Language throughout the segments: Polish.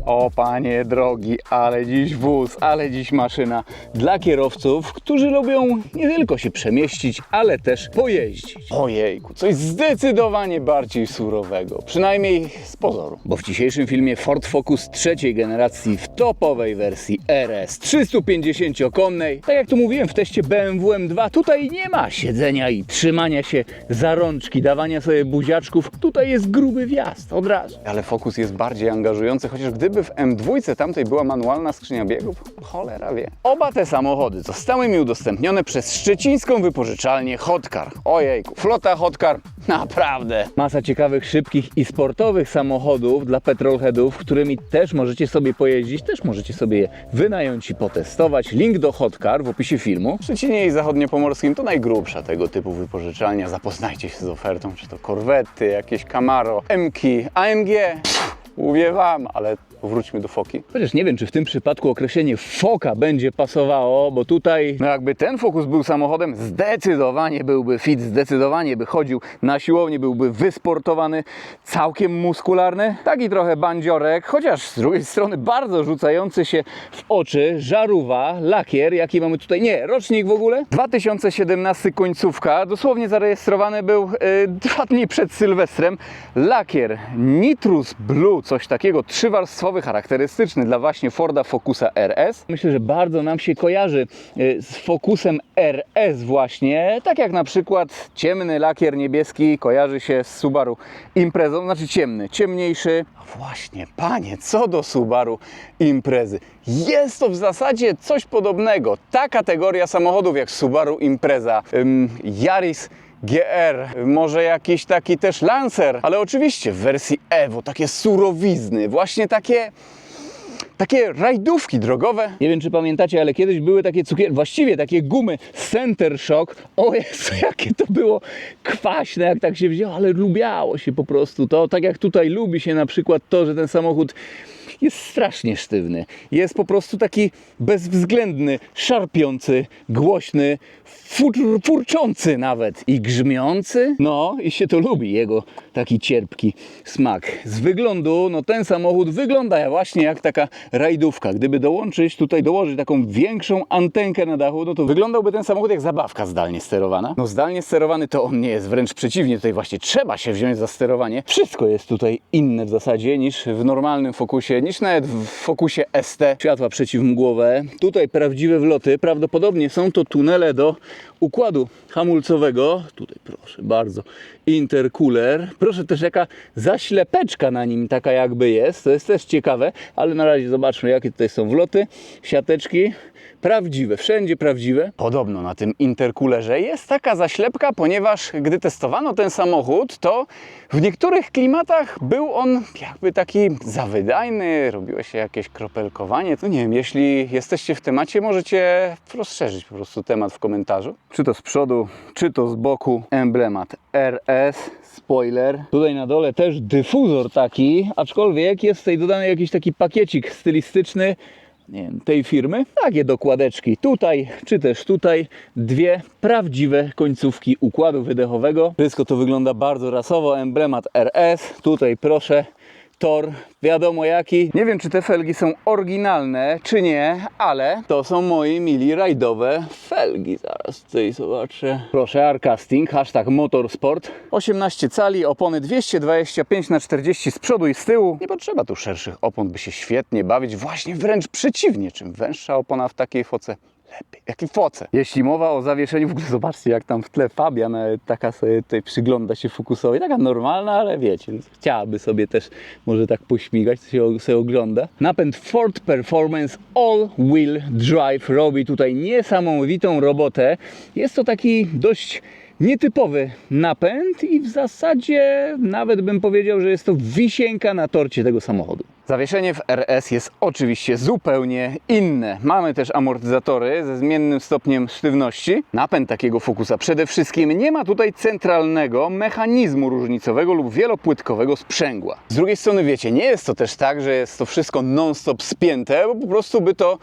O panie drogi, ale dziś wóz, ale dziś maszyna dla kierowców, którzy lubią nie tylko się przemieścić, ale też pojeździć. Ojejku, coś zdecydowanie bardziej surowego, przynajmniej z pozoru. Bo w dzisiejszym filmie Ford Focus trzeciej generacji w topowej wersji RS 350-konnej. Tak jak tu mówiłem w teście BMW M2, tutaj nie ma siedzenia i trzymania się za rączki, dawania sobie buziaczków. Tutaj jest gruby wjazd od razu. Ale Focus jest bardziej angażujący, chociaż gdyby w M2 tamtej była manualna skrzynia biegów, cholera wie. Oba te samochody zostały mi udostępnione przez szczecińską wypożyczalnię Hot Car. Ojejku, flota Hot Car, naprawdę. Masa ciekawych, szybkich i sportowych samochodów dla petrolheadów, którymi też możecie sobie pojeździć, też możecie sobie je wynająć i potestować. Link do Hot Car w opisie filmu. W Szczecinie i Zachodniopomorskim to najgrubsza tego typu wypożyczalnia. Zapoznajcie się z ofertą, czy to Corvette, jakieś Camaro, M-ki, AMG. Mówię wam, ale wróćmy do foki. Chociaż nie wiem, czy w tym przypadku określenie foka będzie pasowało, bo tutaj, no jakby ten Focus był samochodem, zdecydowanie byłby fit, zdecydowanie by chodził na siłownię, byłby wysportowany, całkiem muskularny, taki trochę bandziorek, chociaż z drugiej strony bardzo rzucający się w oczy, żarówa, lakier, jaki mamy tutaj, nie, rocznik w ogóle, 2017 końcówka, dosłownie zarejestrowany był 2 dni przed Sylwestrem, lakier Nitrous Blue, coś takiego, 3-warstwowy, charakterystyczny dla właśnie Forda Focusa RS. Myślę, że bardzo nam się kojarzy z Focusem RS właśnie, tak jak na przykład ciemny lakier niebieski kojarzy się z Subaru Imprezą, znaczy ciemny, ciemniejszy. A właśnie, panie, co do Subaru Imprezy. Jest to w zasadzie coś podobnego. Ta kategoria samochodów jak Subaru Impreza, Yaris GR, może jakiś taki też Lancer, ale oczywiście w wersji Evo, takie surowizny, właśnie takie rajdówki drogowe. Nie wiem, czy pamiętacie, ale kiedyś były takie właściwie takie gumy Center Shock. O Jezu, jakie to było kwaśne, jak tak się wzięło, ale lubiało się po prostu to. Tak jak tutaj lubi się na przykład to, że ten samochód jest strasznie sztywny. Jest po prostu taki bezwzględny, szarpiący, głośny, furczący nawet i grzmiący. No i się to lubi, jego taki cierpki smak. Z wyglądu, no ten samochód wygląda właśnie jak taka rajdówka. Gdyby dołożyć taką większą antenkę na dachu, no to wyglądałby ten samochód jak zabawka zdalnie sterowana. No zdalnie sterowany to on nie jest, wręcz przeciwnie, tutaj właśnie trzeba się wziąć za sterowanie. Wszystko jest tutaj inne w zasadzie niż w normalnym Focusie, niż nawet w Focusie ST. Światła przeciwmgłowe, tutaj prawdziwe wloty, prawdopodobnie są to tunele do układu hamulcowego. Tutaj proszę bardzo, intercooler. Proszę też jaka zaślepeczka na nim taka jakby jest, to jest też ciekawe, ale na razie zobaczmy jakie tutaj są wloty, siateczki. Prawdziwe, wszędzie prawdziwe. Podobno na tym intercoolerze jest taka zaślepka, ponieważ gdy testowano ten samochód, to w niektórych klimatach był on jakby taki zawydajny, robiło się jakieś kropelkowanie. To nie wiem, jeśli jesteście w temacie, możecie rozszerzyć po prostu temat w komentarzu. Czy to z przodu, czy to z boku. Emblemat RS, spoiler. Tutaj na dole też dyfuzor taki, aczkolwiek jest tutaj dodany jakiś taki pakiecik stylistyczny, nie wiem, tej firmy. Takie dokładeczki tutaj, czy też tutaj. Dwie prawdziwe końcówki układu wydechowego. Wszystko to wygląda bardzo rasowo. Emblemat RS. Tutaj proszę. Tor, wiadomo jaki. Nie wiem, czy te felgi są oryginalne, czy nie, ale to są moi mili rajdowe felgi. Zaraz tutaj zobaczę. Proszę, Arcasting, hashtag motorsport. 18 cali, opony 225/40 z przodu i z tyłu. Nie potrzeba tu szerszych opon, by się świetnie bawić. Właśnie wręcz przeciwnie, czym węższa opona w takiej foce, lepiej. Jaki foce. Jeśli mowa o zawieszeniu, w ogóle zobaczcie jak tam w tle Fabia taka sobie tutaj przygląda się Focusowi. Taka normalna, ale wiecie, chciałaby sobie też może tak pośmigać, to się sobie ogląda. Napęd Ford Performance All Wheel Drive robi tutaj niesamowitą robotę. Jest to taki dość nietypowy napęd i w zasadzie nawet bym powiedział, że jest to wisienka na torcie tego samochodu. Zawieszenie w RS jest oczywiście zupełnie inne. Mamy też amortyzatory ze zmiennym stopniem sztywności. Napęd takiego Focusa przede wszystkim nie ma tutaj centralnego mechanizmu różnicowego lub wielopłytkowego sprzęgła. Z drugiej strony wiecie, nie jest to też tak, że jest to wszystko non-stop spięte, bo po prostu by to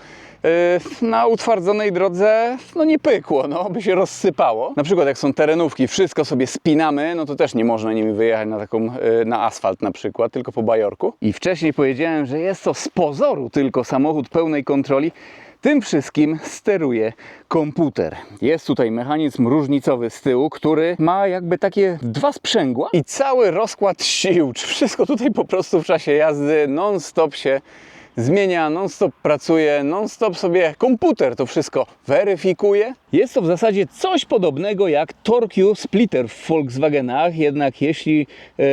na utwardzonej drodze no nie pykło, no by się rozsypało. Na przykład jak są terenówki, wszystko sobie spinamy, no to też nie można nimi wyjechać na taką, na asfalt na przykład, tylko po bajorku. I wcześniej powiedziałem, że jest to z pozoru tylko samochód pełnej kontroli. Tym wszystkim steruje komputer. Jest tutaj mechanizm różnicowy z tyłu, który ma jakby takie dwa sprzęgła i cały rozkład sił. Wszystko tutaj po prostu w czasie jazdy non-stop się zmienia, non-stop pracuje, non-stop sobie komputer to wszystko weryfikuje. Jest to w zasadzie coś podobnego jak TorQ splitter w Volkswagenach, jednak jeśli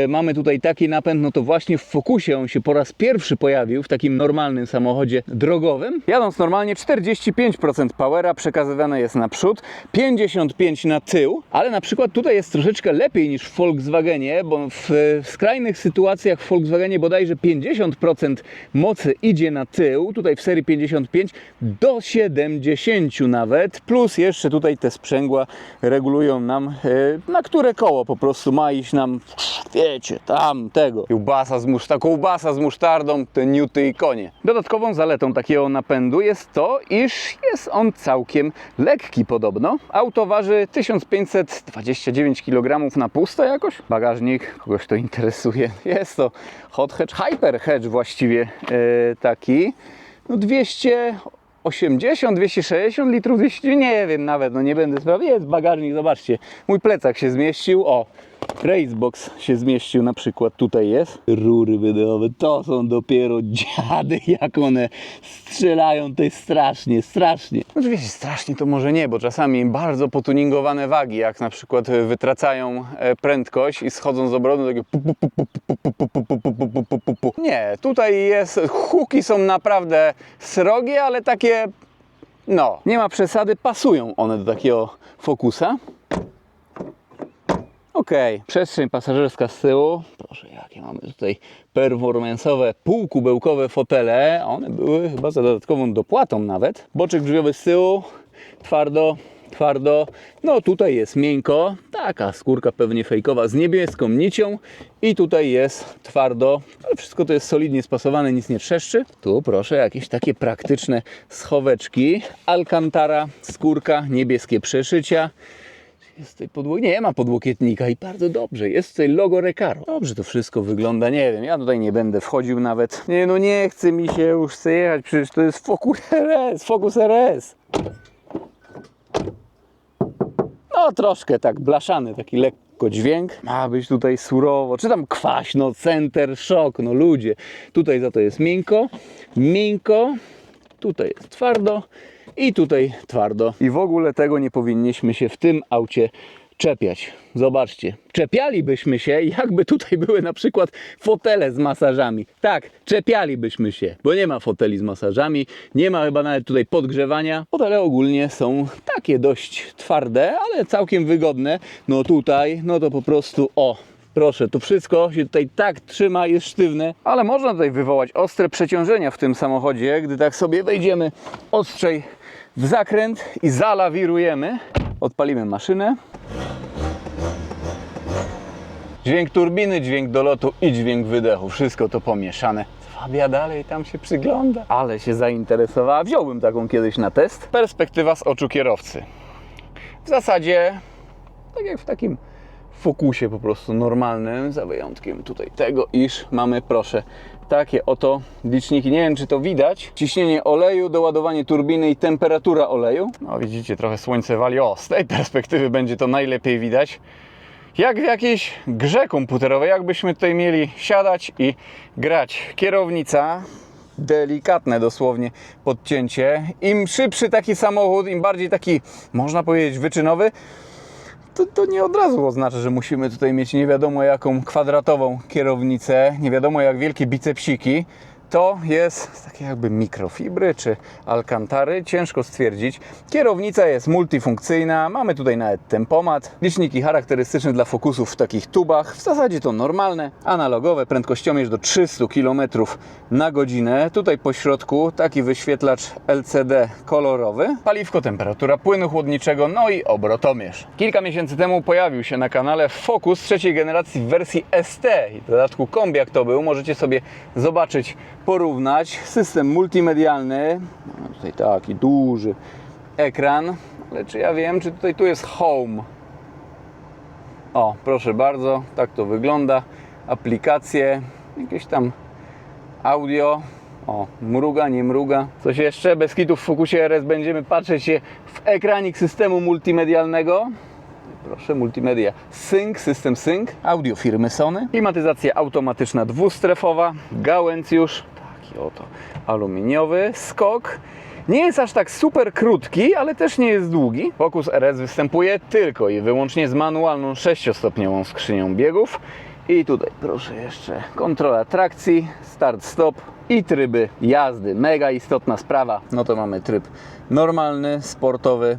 mamy tutaj taki napęd, no to właśnie w Focusie on się po raz pierwszy pojawił w takim normalnym samochodzie drogowym. Jadąc normalnie 45% powera przekazywane jest na przód, 55% na tył, ale na przykład tutaj jest troszeczkę lepiej niż w Volkswagenie, bo w skrajnych sytuacjach w Volkswagenie bodajże 50% mocy idzie na tył, tutaj w serii 55 do 70 nawet, plus jeszcze tutaj te sprzęgła regulują nam, na które koło po prostu ma iść nam, wiecie, tam tego. Ta kołbasa z musztardą, te newty i konie. Dodatkową zaletą takiego napędu jest to, iż jest on całkiem lekki podobno. Auto waży 1529 kg na pusto jakoś. Bagażnik, kogoś to interesuje. Jest to hot hatch, hyper hatch właściwie taki. No 280, 260 litrów, 200, nie wiem nawet, no nie będę sprawdził. Jest bagażnik, zobaczcie, mój plecak się zmieścił, o, Racebox się zmieścił na przykład, tutaj jest. Rury wydechowe, to są dopiero dziady, jak one strzelają, to jest strasznie, strasznie. Oczywiście strasznie to może nie, bo czasami bardzo potuningowane wagi, jak na przykład wytracają prędkość i schodzą z obrotu, takie nie, tutaj jest, huki są naprawdę srogie, ale takie, no, nie ma przesady, pasują one do takiego Focusa. Ok, przestrzeń pasażerska z tyłu. Proszę, jakie mamy tutaj performance'owe, półkubełkowe fotele. One były chyba za dodatkową dopłatą nawet. Boczek drzwiowy z tyłu, twardo. No tutaj jest miękko, taka skórka pewnie fejkowa z niebieską nicią. I tutaj jest twardo, ale wszystko to jest solidnie spasowane, nic nie trzeszczy. Tu proszę, jakieś takie praktyczne schoweczki. Alcantara, skórka, niebieskie przeszycia. Jest tutaj nie ma podłokietnika i bardzo dobrze, jest tutaj logo Recaro. Dobrze to wszystko wygląda, nie wiem, ja tutaj nie będę wchodził nawet. Nie, no nie chce mi się już chce jechać, przecież to jest Focus RS. No troszkę tak blaszany, taki lekko dźwięk. Ma być tutaj surowo, czy tam kwaśno, center shock, no ludzie. Tutaj za to jest miękko, tutaj jest twardo. I tutaj twardo. I w ogóle tego nie powinniśmy się w tym aucie czepiać. Zobaczcie, czepialibyśmy się, jakby tutaj były na przykład fotele z masażami. Tak, czepialibyśmy się, bo nie ma foteli z masażami, nie ma chyba nawet tutaj podgrzewania. Fotele ogólnie są takie dość twarde, ale całkiem wygodne. No tutaj, no to po prostu, o, proszę, to wszystko się tutaj tak trzyma, jest sztywne, ale można tutaj wywołać ostre przeciążenia w tym samochodzie, gdy tak sobie wejdziemy ostrzej w zakręt i zalawirujemy. Odpalimy maszynę. Dźwięk turbiny, dźwięk dolotu i dźwięk wydechu. Wszystko to pomieszane. Fabia dalej tam się przygląda. Ale się zainteresowała. Wziąłbym taką kiedyś na test. Perspektywa z oczu kierowcy. W zasadzie tak jak w takim Focusie po prostu normalnym, za wyjątkiem tutaj tego, iż mamy, proszę, takie oto liczniki. Nie wiem, czy to widać. Ciśnienie oleju, doładowanie turbiny i temperatura oleju. No widzicie, trochę słońce wali. O, z tej perspektywy będzie to najlepiej widać. Jak w jakiejś grze komputerowej, jakbyśmy tutaj mieli siadać i grać. Kierownica, delikatne dosłownie podcięcie. Im szybszy taki samochód, im bardziej taki, można powiedzieć, wyczynowy, to nie od razu oznacza, że musimy tutaj mieć nie wiadomo jaką kwadratową kierownicę, nie wiadomo jak wielkie bicepsiki. To jest takie jakby mikrofibry czy alkantary, ciężko stwierdzić. Kierownica jest multifunkcyjna, mamy tutaj nawet tempomat, liczniki charakterystyczne dla Focusów w takich tubach, w zasadzie to normalne, analogowe, prędkościomierz do 300 km na godzinę. Tutaj po środku taki wyświetlacz LCD kolorowy, paliwko, temperatura płynu chłodniczego, no i obrotomierz. Kilka miesięcy temu pojawił się na kanale Focus trzeciej generacji w wersji ST i w dodatku kombi jak to był, możecie sobie zobaczyć porównać. System multimedialny, tutaj taki duży ekran, ale czy ja wiem, czy tutaj tu jest home? O, proszę bardzo, tak to wygląda. Aplikacje, jakieś tam audio. O, mruga, nie mruga. Coś jeszcze? Bez kitu w Focusie RS będziemy patrzeć się w ekranik systemu multimedialnego. Proszę, multimedia Sync, System Sync. Audio firmy Sony. Klimatyzacja automatyczna dwustrefowa. Gałęziusz, taki oto aluminiowy. Skok. Nie jest aż tak super krótki, ale też nie jest długi. Focus RS występuje tylko i wyłącznie z manualną 6-stopniową skrzynią biegów. I tutaj proszę jeszcze kontrola trakcji, start, stop i tryby jazdy. Mega istotna sprawa. No to mamy tryb normalny, sportowy,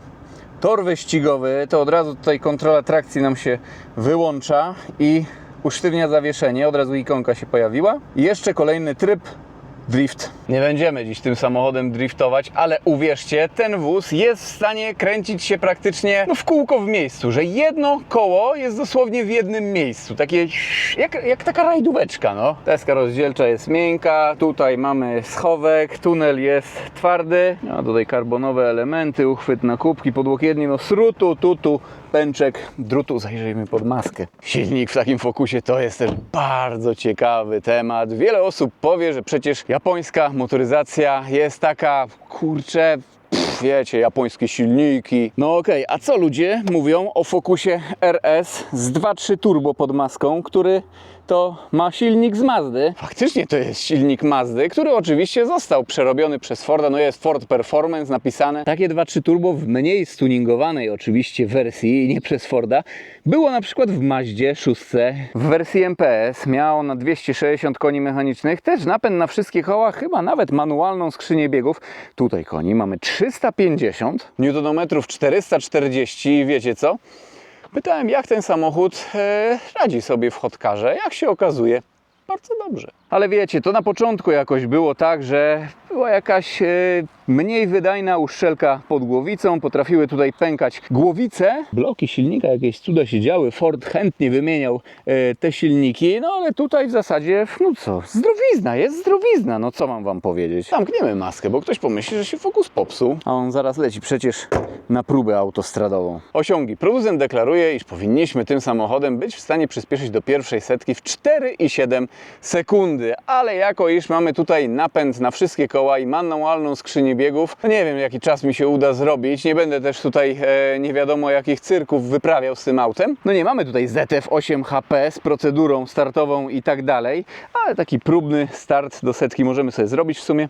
tor wyścigowy. To od razu tutaj kontrola trakcji nam się wyłącza i usztywnia zawieszenie. Od razu ikonka się pojawiła. I jeszcze kolejny tryb drift. Nie będziemy dziś tym samochodem driftować, ale uwierzcie, ten wóz jest w stanie kręcić się praktycznie w kółko w miejscu, że jedno koło jest dosłownie w jednym miejscu. Takie jak taka rajdóweczka, no. Deska rozdzielcza jest miękka, tutaj mamy schowek, tunel jest twardy, a tutaj karbonowe elementy, uchwyt na kubki, podłokietnie, no srutu, tutu, pęczek drutu. Zajrzyjmy pod maskę. Silnik w takim Focusie to jest też bardzo ciekawy temat. Wiele osób powie, że przecież japońska motoryzacja jest taka, kurczę, wiecie, japońskie silniki. No okej, a co ludzie mówią o Focusie RS z 2.3 turbo pod maską, który to ma silnik z Mazdy? Faktycznie to jest silnik Mazdy, który oczywiście został przerobiony przez Forda. No jest Ford Performance napisane. Takie 2.3 turbo w mniej stuningowanej oczywiście wersji, nie przez Forda, było na przykład w Mazdzie 6. W wersji MPS miało na 260 koni mechanicznych, też napęd na wszystkie koła, chyba nawet manualną skrzynię biegów. Tutaj koni mamy 350, Nm 440 i wiecie co? Pytałem, jak ten samochód radzi sobie w hotkarze. Jak się okazuje, bardzo dobrze. Ale wiecie, to na początku jakoś było tak, że była jakaś mniej wydajna uszczelka pod głowicą. Potrafiły tutaj pękać głowice. Bloki silnika, jakieś cuda się działy. Ford chętnie wymieniał te silniki. No ale tutaj w zasadzie, no co, zdrowizna, jest zdrowizna. No co mam wam powiedzieć? Zamkniemy maskę, bo ktoś pomyśli, że się Focus popsuł. A on zaraz leci przecież na próbę autostradową. Osiągi. Producent deklaruje, iż powinniśmy tym samochodem być w stanie przyspieszyć do pierwszej setki w 4,7 sekundy. Ale jako iż mamy tutaj napęd na wszystkie koła i manualną skrzynię biegów, to nie wiem, jaki czas mi się uda zrobić. Nie będę też tutaj nie wiadomo jakich cyrków wyprawiał z tym autem. No nie mamy tutaj ZF8 HP z procedurą startową i tak dalej, ale taki próbny start do setki możemy sobie zrobić w sumie.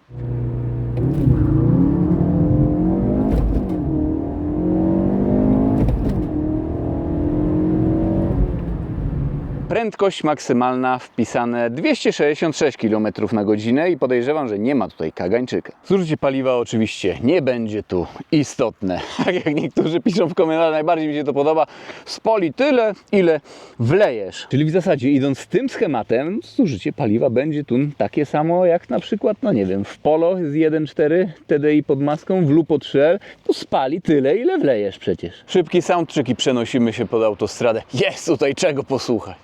Prędkość maksymalna wpisane 266 km na godzinę i podejrzewam, że nie ma tutaj kagańczyka. Zużycie paliwa oczywiście nie będzie tu istotne. Tak jak niektórzy piszą w komentarzach, najbardziej mi się to podoba, spali tyle, ile wlejesz. Czyli w zasadzie idąc tym schematem, zużycie paliwa będzie tu takie samo jak na przykład, no nie wiem, w Polo z 1.4 TDI pod maską, w Lupo 3L, to spali tyle, ile wlejesz przecież. Szybki soundtrack i przenosimy się pod autostradę. Jest tutaj czego posłuchać.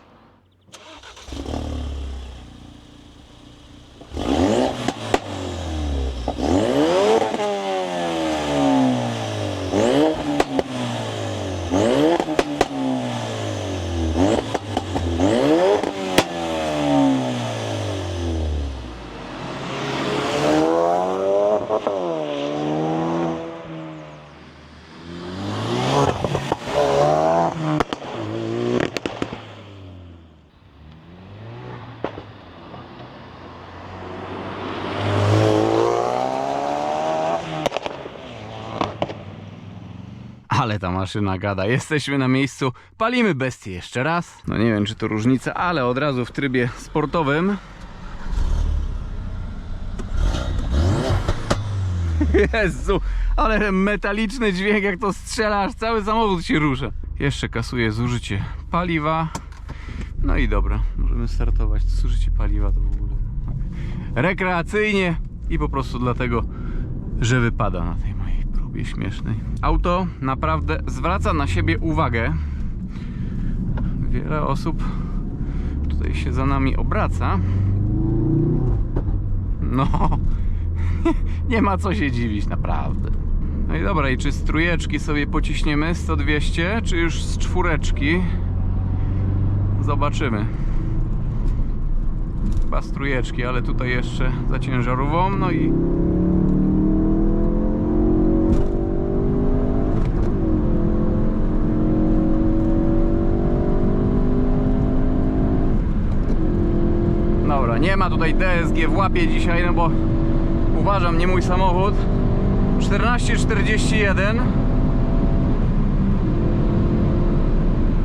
Ale ta maszyna gada. Jesteśmy na miejscu, palimy bestię jeszcze raz. No nie wiem, czy to różnica, ale od razu w trybie sportowym. Jezu, ale metaliczny dźwięk, jak to strzela, aż cały samochód się rusza. Jeszcze kasuje zużycie paliwa. No i dobra, możemy startować. Zużycie paliwa to w ogóle rekreacyjnie i po prostu dlatego, że wypada na tej mojej próbie śmiesznej. Auto naprawdę zwraca na siebie uwagę. Wiele osób tutaj się za nami obraca. No, nie ma co się dziwić, naprawdę. No i dobra, i czy z trójeczki sobie pociśniemy 100-200, czy już z czwóreczki? Zobaczymy. Chyba z trójeczki, ale tutaj jeszcze za ciężarówką, no i... Dobra, nie ma tutaj DSG w łapie dzisiaj, no bo uważam, nie mój samochód. 14:41.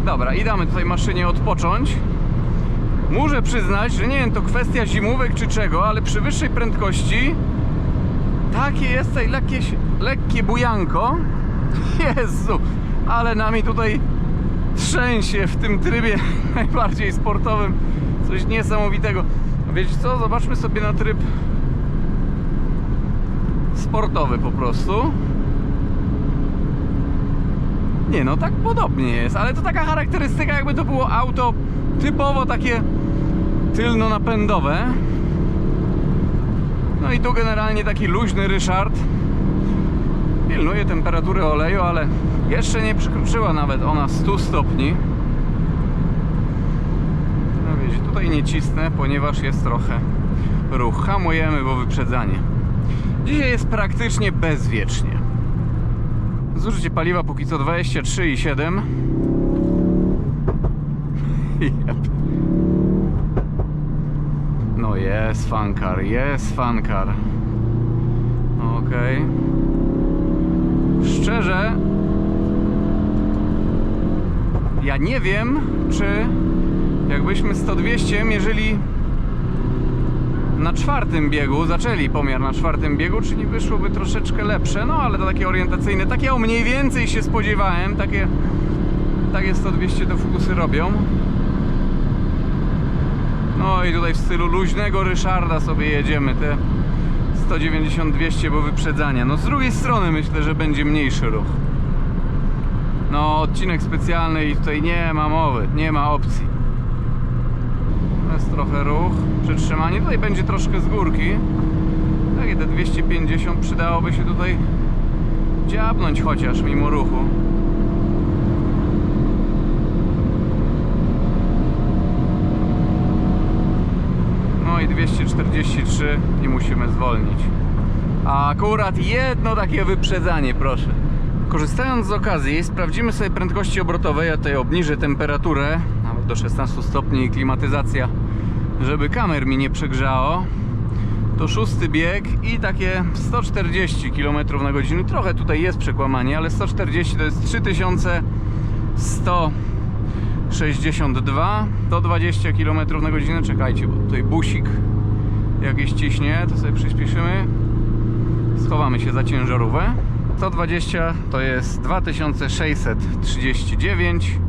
Dobra, i damy tutaj maszynie odpocząć. Muszę przyznać, że nie wiem, to kwestia zimówek czy czego, ale przy wyższej prędkości takie jest tutaj lekkie bujanko. Jezu, ale nami tutaj trzęsie w tym trybie najbardziej sportowym. Coś niesamowitego. Wiecie co? Zobaczmy sobie na tryb sportowy po prostu. Nie no, tak podobnie jest, ale to taka charakterystyka, jakby to było auto typowo takie tylno-napędowe. No i tu generalnie taki luźny Ryszard pilnuje temperatury oleju, ale jeszcze nie przekroczyła nawet ona 100 stopni. No wiecie, tutaj nie cisnę, ponieważ jest trochę ruch. Hamujemy, bo wyprzedzanie. Dzisiaj jest praktycznie bezwiecznie. Zużycie paliwa póki co 23,7. No jest fankar, jest fankar. Okej. Szczerze, ja nie wiem, czy jakbyśmy 100-200 mierzyli na czwartym biegu, zaczęli pomiar na czwartym biegu, czy nie wyszłoby troszeczkę lepsze, no ale to takie orientacyjne, takiego mniej więcej się spodziewałem, takie 100-200 to Focusy robią. No i tutaj w stylu luźnego Ryszarda sobie jedziemy, te 190-200, bo wyprzedzania. No z drugiej strony myślę, że będzie mniejszy ruch. No odcinek specjalny i tutaj nie ma mowy, nie ma opcji. Jest trochę ruch, przytrzymanie, tutaj będzie troszkę z górki. Takie te 250 przydałoby się tutaj dziabnąć chociaż mimo ruchu. No i 243 i musimy zwolnić. A akurat jedno takie wyprzedzanie, proszę. Korzystając z okazji, sprawdzimy sobie prędkości obrotowe. Ja tutaj obniżę temperaturę nawet do 16 stopni i klimatyzacja, żeby kamer mi nie przegrzało. To 6. bieg i takie 140 km na godzinę. Trochę tutaj jest przekłamanie, ale 140 to jest 3162. To 20 km na godzinę. Czekajcie, bo tutaj busik jakiś ciśnie, to sobie przyspieszymy. Schowamy się za ciężarówkę. 120 to jest 2639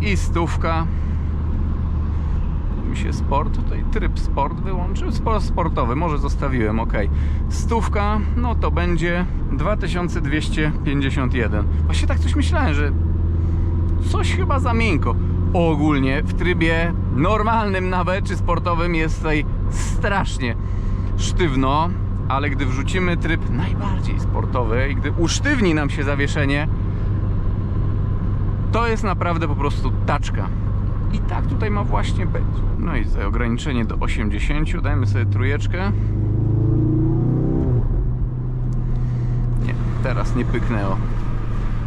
i 100. Mi się sport, tutaj tryb sport wyłączył, sportowy, może zostawiłem, ok. 100, no to będzie 2251. Właśnie tak coś myślałem, że coś chyba za miękko. Ogólnie w trybie normalnym nawet, czy sportowym jest tutaj strasznie sztywno, ale gdy wrzucimy tryb najbardziej sportowy i gdy usztywni nam się zawieszenie, to jest naprawdę po prostu taczka. I tak tutaj ma właśnie być. No i tutaj ograniczenie do 80. Dajmy sobie trójeczkę. Nie, teraz nie pyknęło.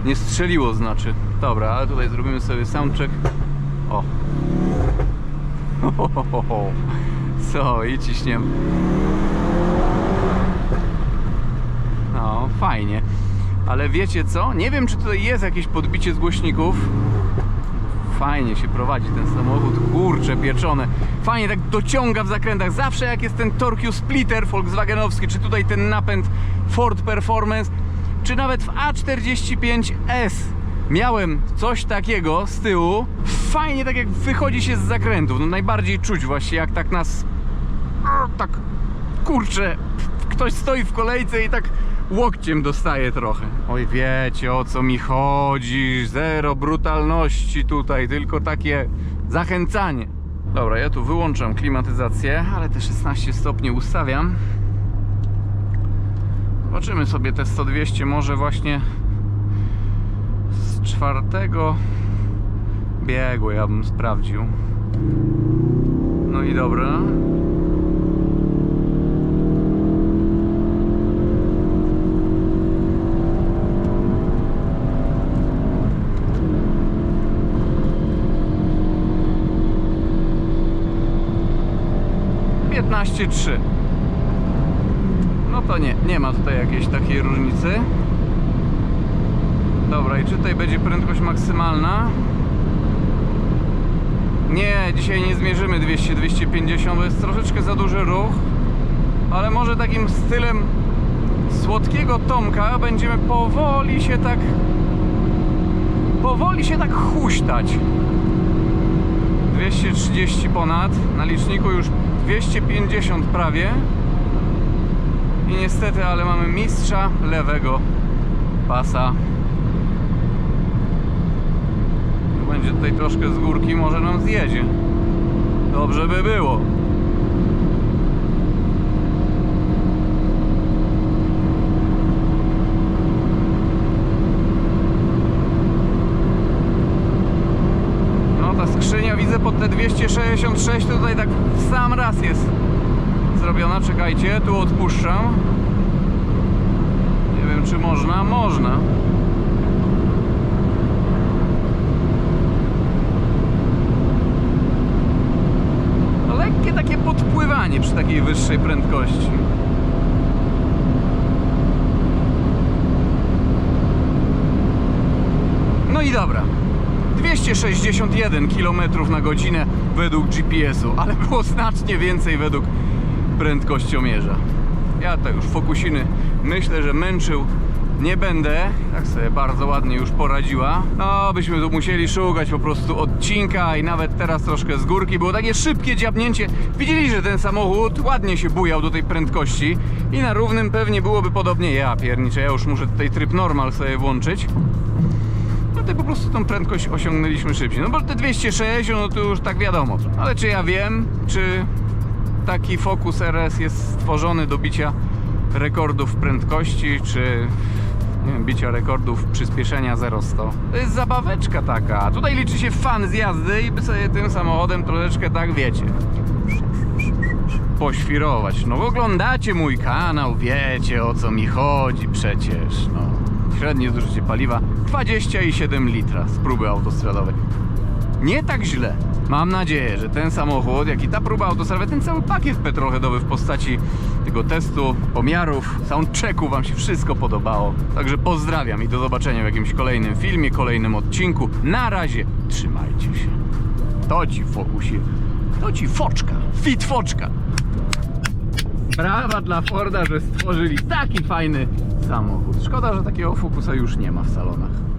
Nie strzeliło znaczy. Dobra, ale tutaj zrobimy sobie soundcheck. O. Co? I ciśniemy. No, fajnie. Ale wiecie co? Nie wiem, czy tutaj jest jakieś podbicie z głośników. Fajnie się prowadzi ten samochód, kurcze pieczone. Fajnie tak dociąga w zakrętach. Zawsze jak jest ten Torque Splitter volkswagenowski, czy tutaj ten napęd Ford Performance, czy nawet w A45S miałem coś takiego z tyłu. Fajnie tak jak wychodzi się z zakrętów. No najbardziej czuć właśnie jak tak nas... Tak, kurczę, ktoś stoi w kolejce i tak łokciem dostaje trochę. Oj, wiecie o co mi chodzi. Zero brutalności tutaj, tylko takie zachęcanie. Dobra, ja tu wyłączam klimatyzację, ale te 16 stopni ustawiam. Zobaczymy sobie te 100-200 może właśnie z 4. biegu ja bym sprawdził. No i dobra. No to nie ma tutaj jakiejś takiej różnicy. Dobra, i czy tutaj będzie prędkość maksymalna? Nie, dzisiaj nie zmierzymy 200-250, bo jest troszeczkę za duży ruch. Ale może takim stylem słodkiego Tomka będziemy powoli się tak huśtać. 230 ponad, na liczniku już 250 prawie. I niestety, ale mamy mistrza lewego pasa. Będzie tutaj troszkę z górki, może nam zjedzie. Dobrze by było. No ta skrzynia widzę pod te 266 tutaj tak w sam raz jest zrobiona. Czekajcie, tu odpuszczam. Nie wiem czy można. Można. Lekkie takie podpływanie przy takiej wyższej prędkości. No i dobra. 261 km na godzinę według GPS-u, ale było znacznie więcej według prędkościomierza. Ja to już fokusiny myślę, że męczył nie będę. Tak sobie bardzo ładnie już poradziła. No, byśmy tu musieli szukać po prostu odcinka i nawet teraz troszkę z górki. Było takie szybkie dziabnięcie. Widzieli, że ten samochód ładnie się bujał do tej prędkości i na równym pewnie byłoby podobnie. Ja pierniczę, ja już muszę tutaj tryb normal sobie włączyć. No tutaj po prostu tą prędkość osiągnęliśmy szybciej. No bo te 260, no to już tak wiadomo. Ale czy ja wiem, czy taki Focus RS jest stworzony do bicia rekordów prędkości, czy nie wiem, bicia rekordów przyspieszenia 0-100. To jest zabaweczka taka. Tutaj liczy się fan z jazdy i by sobie tym samochodem troszeczkę tak, wiecie, poświrować. No oglądacie mój kanał, wiecie o co mi chodzi przecież. No, średnie zużycie paliwa 27 litra z próby autostradowej. Nie tak źle. Mam nadzieję, że ten samochód, jak i ta próba autostradowa, ten cały pakiet petrolheadowy w postaci tego testu, pomiarów, soundchecku wam się wszystko podobało. Także pozdrawiam i do zobaczenia w jakimś kolejnym filmie, kolejnym odcinku. Na razie, trzymajcie się. To ci Focusie, to ci foczka, fit foczka. Brawa dla Forda, że stworzyli taki fajny samochód. Szkoda, że takiego Focusa już nie ma w salonach.